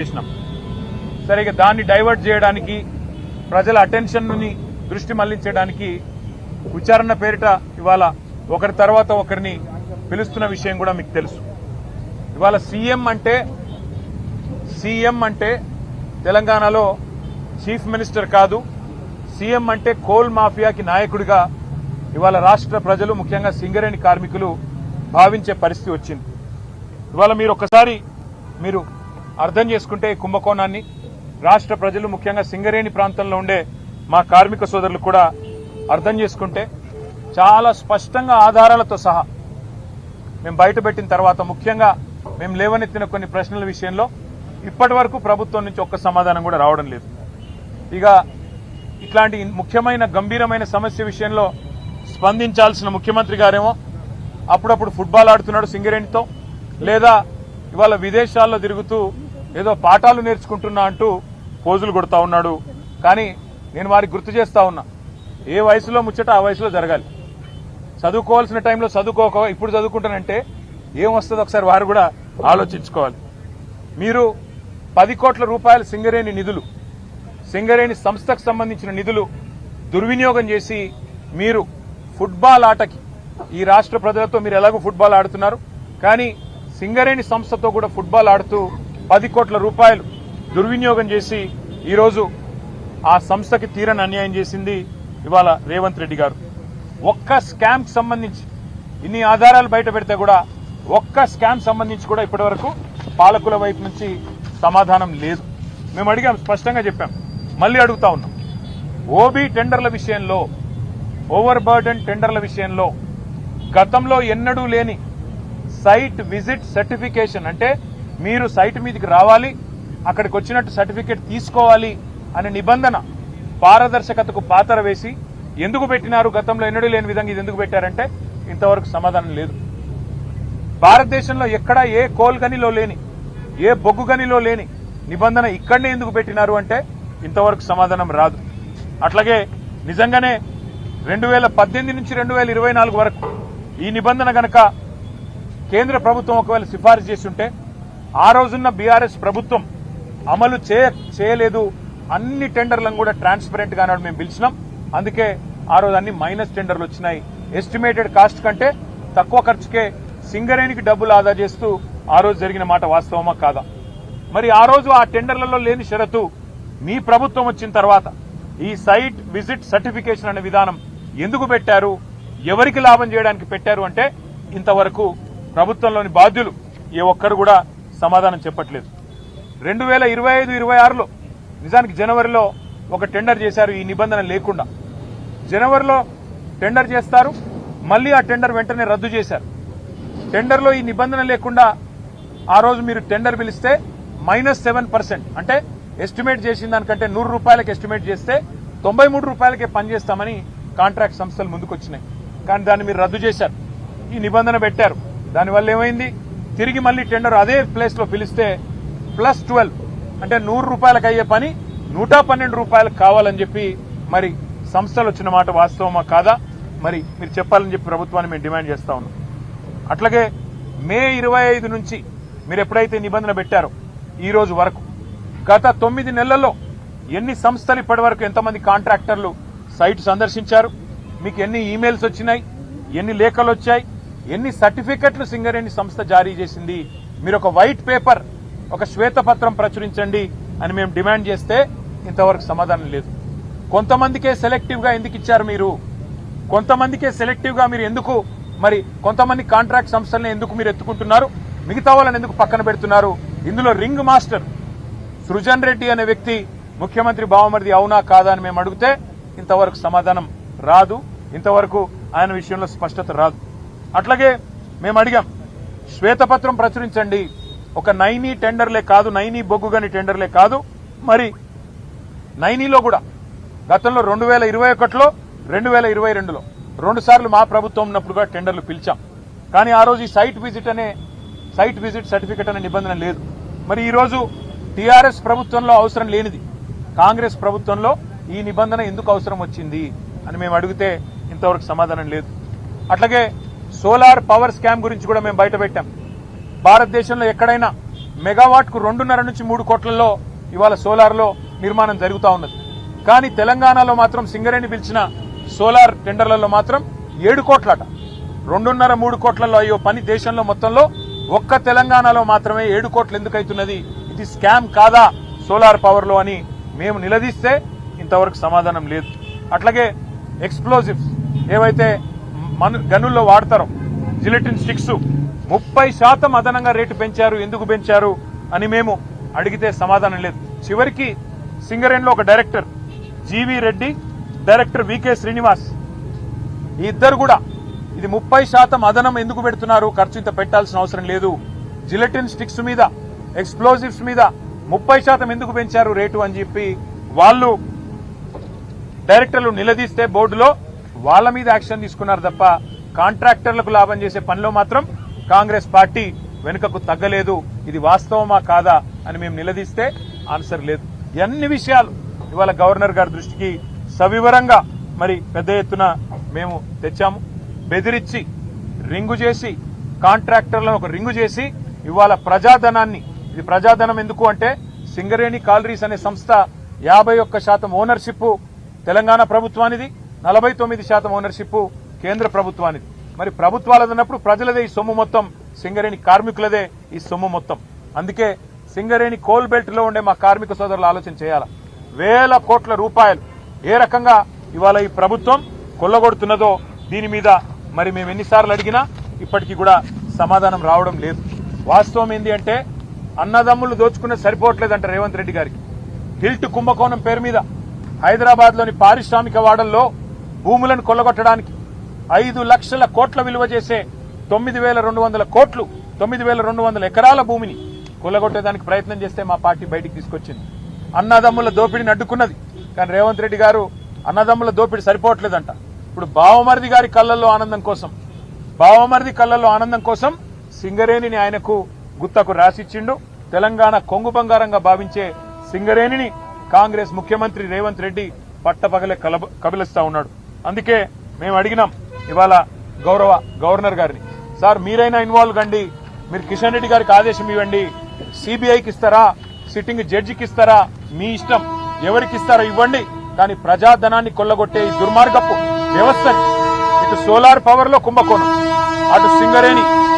చేసినాం. సరిగా దాన్ని డైవర్ట్ చేయడానికి ప్రజల అటెన్షన్ని దృష్టి మళ్లించడానికి విచారణ పేరిట ఇవాళ ఒకరి తర్వాత ఒకరిని పిలుస్తున్న విషయం కూడా మీకు తెలుసు. ఇవాళ సీఎం అంటే తెలంగాణలో చీఫ్ మినిస్టర్ కాదు, సీఎం అంటే కోల్ మాఫియాకి నాయకుడిగా ఇవాళ రాష్ట్ర ప్రజలు ముఖ్యంగా సింగరేణి కార్మికులు భావించే పరిస్థితి వచ్చింది. ఇవాళ మీరు ఒక్కసారి అర్థం చేసుకుంటే కుంభకోణాన్ని రాష్ట్ర ప్రజలు ముఖ్యంగా సింగరేణి ప్రాంతంలో ఉండే మా కార్మిక సోదరులు కూడా అర్థం చేసుకుంటే చాలా స్పష్టంగా ఆధారాలతో సహా మేము బయటపెట్టిన తర్వాత ముఖ్యంగా మేము లేవనెత్తిన కొన్ని ప్రశ్నల విషయంలో ఇప్పటి వరకు ప్రభుత్వం నుంచి ఒక్క సమాధానం కూడా రావడం లేదు. ఇక ఇట్లాంటి ముఖ్యమైన గంభీరమైన సమస్య విషయంలో స్పందించాల్సిన ముఖ్యమంత్రి గారేమో అప్పుడప్పుడు ఫుట్బాల్ ఆడుతున్నాడు సింగరేణితో, లేదా ఇవాళ విదేశాల్లో తిరుగుతూ ఏదో పాఠాలు నేర్చుకుంటున్నా అంటూ పోజులు కొడతా ఉన్నాడు. కానీ నేను వారికి గుర్తు చేస్తా ఉన్నా, ఏ వయసులో ముచ్చట ఆ వయసులో జరగాలి. చదువుకోవాల్సిన టైంలో చదువుకోక ఇప్పుడు చదువుకుంటానంటే ఏం వస్తుందో ఒకసారి వారు కూడా ఆలోచించుకోవాలి. మీరు 10 కోట్ల రూపాయల సింగరేణి నిధులు, సింగరేణి సంస్థకు సంబంధించిన నిధులు దుర్వినియోగం చేసి మీరు ఫుట్బాల్ ఆటకి ఈ రాష్ట్ర ప్రజలతో మీరు ఎలాగో ఫుట్బాల్ ఆడుతున్నారు, కానీ సింగరేణి సంస్థతో కూడా ఫుట్బాల్ ఆడుతూ 10 కోట్ల రూపాయలు దుర్వినియోగం చేసి ఈరోజు ఆ సంస్థకి తీరని అన్యాయం చేసింది ఇవాళ రేవంత్ రెడ్డి గారు. ఒక్క స్కామ్ సంబంధించి ఇన్ని ఆధారాలు బయట పెడితే కూడా ఒక్క స్కామ్ సంబంధించి కూడా ఇప్పటివరకు పాలకుల వైపు నుంచి సమాధానం లేదు. మేము అడిగాం, స్పష్టంగా చెప్పాం, మళ్ళీ అడుగుతా ఉన్నాం. ఓబీ టెండర్ల విషయంలో, ఓవర్ బర్డెన్ టెండర్ల విషయంలో గతంలో ఎన్నడూ లేని సైట్ విజిట్ సర్టిఫికేషన్, అంటే మీరు సైట్ మీదకి రావాలి, అక్కడికి వచ్చినట్టు సర్టిఫికేట్ తీసుకోవాలి అనే నిబంధన పారదర్శకతకు పాతర వేసి ఎందుకు పెట్టినారు, గతంలో ఎన్నడూ లేని విధంగా ఇది ఎందుకు పెట్టారంటే ఇంతవరకు సమాధానం లేదు. భారతదేశంలో ఎక్కడ ఏ కోల్ గనిలో లేని, ఏ బొగ్గు గనిలో లేని నిబంధన ఇక్కడనే ఎందుకు పెట్టినారు అంటే ఇంతవరకు సమాధానం రాదు. అట్లాగే నిజంగానే 2018 నుంచి 2024 వరకు ఈ నిబంధన గనక కేంద్ర ప్రభుత్వం ఒకవేళ సిఫారసు చేసి ఉంటే ఆ రోజున్న బీఆర్ఎస్ ప్రభుత్వం అమలు చేయలేదు. అన్ని టెండర్లను కూడా ట్రాన్స్పరెంట్ గా మేము పిలిచినాం. అందుకే ఆ రోజు అన్ని మైనస్ టెండర్లు వచ్చినాయి. ఎస్టిమేటెడ్ కాస్ట్ కంటే తక్కువ ఖర్చుకే సింగరేణికి డబ్బులు ఆదా చేస్తూ ఆ రోజు జరిగిన మాట వాస్తవమా కాదా? మరి ఆ రోజు ఆ టెండర్లలో లేని షరతు మీ ప్రభుత్వం వచ్చిన తర్వాత ఈ సైట్ విజిట్ సర్టిఫికేషన్ అనే విధానం ఎందుకు పెట్టారు, ఎవరికి లాభం చేయడానికి పెట్టారు అంటే ఇంతవరకు ప్రభుత్వంలోని బాధ్యులు ఏ ఒక్కరు కూడా సమాధానం చెప్పట్లేదు. 2025-26లో నిజానికి జనవరిలో ఒక టెండర్ చేశారు ఈ నిబంధన లేకుండా. జనవరిలో టెండర్ చేస్తారు, మళ్ళీ ఆ టెండర్ వెంటనే రద్దు చేశారు. టెండర్లో ఈ నిబంధన లేకుండా ఆ రోజు మీరు టెండర్ పిలిస్తే -7%, అంటే ఎస్టిమేట్ చేసిన దానికంటే 100 రూపాయలకి ఎస్టిమేట్ చేస్తే 93 రూపాయలకే పనిచేస్తామని కాంట్రాక్ట్ సంస్థలు ముందుకొచ్చినాయి. కానీ దాన్ని మీరు రద్దు చేశారు, ఈ నిబంధన పెట్టారు. దానివల్ల ఏమైంది, తిరిగి మళ్ళీ టెండర్ అదే ప్లేస్ లో పిలిస్తే +12, అంటే 100 రూపాయలకు అయ్యే పని 112 రూపాయలకు కావాలని చెప్పి మరి సంస్థలు వచ్చిన మాట వాస్తవమా కాదా మరి మీరు చెప్పాలని చెప్పి ప్రభుత్వాన్ని మేము డిమాండ్ చేస్తా ఉన్నాం. అట్లాగే మే 25 నుంచి మీరు ఎప్పుడైతే నిబంధన పెట్టారో ఈ రోజు వరకు గత 9 నెలల్లో ఎన్ని సంస్థలు ఇప్పటి వరకు ఎంతమంది కాంట్రాక్టర్లు సైట్ సందర్శించారు, మీకు ఎన్ని ఈమెయిల్స్ వచ్చినాయి, ఎన్ని లేఖలు వచ్చాయి, ఎన్ని సర్టిఫికెట్లు సింగరేణి సంస్థ జారీ చేసింది, మీరు ఒక వైట్ పేపర్, ఒక శ్వేతపత్రం ప్రచురించండి అని మేము డిమాండ్ చేస్తే ఇంతవరకు సమాధానం లేదు. కొంతమందికే సెలెక్టివ్ గా ఎందుకు ఇచ్చారు మీరు, కొంతమందికే సెలెక్టివ్ గా మీరు ఎందుకు మరి కొంతమంది కాంట్రాక్ట్ సంస్థలను ఎందుకు మీరు ఎత్తుకుంటున్నారు, మిగతా వాళ్ళని ఎందుకు పక్కన పెడుతున్నారు? ఇందులో రింగ్ మాస్టర్ సృజన్ రెడ్డి అనే వ్యక్తి ముఖ్యమంత్రి బావమరిది అవునా కాదా అని మేము అడిగితే ఇంతవరకు సమాధానం రాదు, ఇంతవరకు ఆయన విషయంలో స్పష్టత రాదు. అట్లాగే మేము అడిగాం, శ్వేతపత్రం ప్రచురించండి, ఒక నైనీ టెండర్లే కాదు, నైనీ బొగ్గుగని టెండర్లే కాదు, మరి నైనీలో కూడా గతంలో 2021లో 2022లో 2 సార్లు మా ప్రభుత్వం ఉన్నప్పుడు కూడా టెండర్లు పిలిచాం. కానీ ఆ రోజు ఈ సైట్ విజిట్ సర్టిఫికెట్ అనే నిబంధన లేదు. మరి ఈ రోజు టీఆర్ఎస్ ప్రభుత్వంలో అవసరం లేనిది కాంగ్రెస్ ప్రభుత్వంలో ఈ నిబంధన ఎందుకు అవసరం వచ్చింది అని మేము అడిగితే ఇంతవరకు సమాధానం లేదు. అట్లాగే సోలార్ పవర్ స్కామ్ గురించి కూడా మేము బయటపెట్టాం. భారతదేశంలో ఎక్కడైనా మెగావాట్ కు 2.5 నుంచి 3 కోట్లలో ఇవాళ సోలార్ లో నిర్మాణం జరుగుతూ ఉన్నది. కానీ తెలంగాణలో మాత్రం సింగరేణి పిలిచిన సోలార్ టెండర్లలో మాత్రం 7 కోట్లట. 2.5-3 కోట్లలో అయ్యో పని దేశంలో మొత్తంలో ఒక్క తెలంగాణలో మాత్రమే 7 కోట్లు ఎందుకు అవుతున్నది? ఇది స్కామ్ కాదా సోలార్ పవర్ లో అని మేము నిలదీస్తే ఇంతవరకు సమాధానం లేదు. అట్లాగే ఎక్స్ప్లోజివ్స్ ఏవైతే గనుల్లో వాడతారో జిలెటిన్ స్టిక్స్ 30% అదనంగా రేటు పెంచారు, ఎందుకు పెంచారు అని మేము అడిగితే సమాధానం లేదు. చివరికి సింగరేణిలో ఒక director GV Reddy, director VK Srinivas ఈ ఇద్దరు కూడా ఇది 30% అదనం ఎందుకు పెడుతున్నారు, ఖర్చు ఇంత పెట్టాల్సిన అవసరం లేదు, జిలెటిన్ స్టిక్స్ మీద ఎక్స్ప్లోజివ్స్ మీద 30% ఎందుకు పెంచారు రేటు అని చెప్పి వాళ్ళు డైరెక్టర్లు నిలదీస్తే బోర్డులో వాళ్ళ మీద యాక్షన్ తీసుకున్నారు తప్ప కాంట్రాక్టర్లకు లాభం చేసే పనిలో మాత్రం కాంగ్రెస్ పార్టీ వెనుకకు తగ్గలేదు. ఇది వాస్తవమా కాదా అని మేము నిలదీస్తే ఆన్సర్ లేదు. అన్ని విషయాలు ఇవాళ గవర్నర్ గారి దృష్టికి సవివరంగా మరి పెద్ద ఎత్తున మేము తెచ్చాము. బెదిరించి రింగు చేసి కాంట్రాక్టర్లను ఒక రింగు చేసి ఇవాళ ప్రజాధనాన్ని, ఇది ప్రజాధనం ఎందుకు అంటే సింగరేణి కాలరీస్ అనే సంస్థ 51% ఓనర్షిప్ తెలంగాణ ప్రభుత్వానిది, 49% ఓనర్షిప్ కేంద్ర ప్రభుత్వానిది. మరి ప్రభుత్వాలది ఉన్నప్పుడు ప్రజలదే ఈ సొమ్ము మొత్తం, సింగరేణి కార్మికులదే ఈ సొమ్ము మొత్తం. అందుకే సింగరేణి కోల్ బెల్ట్ లో ఉండే మా కార్మిక సోదరులు ఆలోచన చేయాలి. వేల కోట్ల రూపాయలు ఏ రకంగా ఇవాళ ఈ ప్రభుత్వం కొల్లగొడుతున్నదో దీని మీద మరి మేము ఎన్నిసార్లు అడిగినా ఇప్పటికీ కూడా సమాధానం రావడం లేదు. వాస్తవం ఏంటి అంటే అన్నదమ్ములు దోచుకునే సరిపోవట్లేదంట రేవంత్ రెడ్డి గారికి. హిల్ట్ కుంభకోణం పేరు మీద హైదరాబాద్ లోని పారిశ్రామిక వాడల్లో భూములను కొల్లగొట్టడానికి 5 లక్షల కోట్ల విలువ చేసే 9,200 కోట్లు, 9,200 ఎకరాల భూమిని కొల్లగొట్టేదానికి ప్రయత్నం చేస్తే మా పార్టీ బయటికి తీసుకొచ్చింది. అన్నదమ్ముల దోపిడిని అడ్డుకున్నది. కానీ రేవంత్ రెడ్డి గారు అన్నదమ్ముల దోపిడి సరిపోవట్లేదంట. ఇప్పుడు బావమరిది గారి కళ్ళల్లో ఆనందం కోసం, బావమరిది కళ్ళల్లో ఆనందం కోసం సింగరేణిని ఆయనకు గుత్తకు రాసిచ్చిండు. తెలంగాణ కొంగు బంగారంగా భావించే సింగరేణిని కాంగ్రెస్ ముఖ్యమంత్రి రేవంత్ రెడ్డి పట్టపగలే కబిలిస్తా ఉన్నాడు. అందుకే మేము అడిగినాం ఇవాళ గౌరవ గవర్నర్ గారిని, సార్ మీరైనా ఇన్వాల్వ్ కండి, మీరు కిషన్ రెడ్డి గారికి ఆదేశం ఇవ్వండి, సిబిఐకి ఇస్తారా, సిట్టింగ్ జడ్జికి ఇస్తారా, మీ ఇష్టం, ఎవరికి ఇస్తారో ఇవ్వండి, కానీ ప్రజాధనాన్ని కొల్లగొట్టే ఈ దుర్మార్గపు వ్యవస్థని, ఇటు సోలార్ పవర్ లో కుంభకోణం, అటు సింగరేణి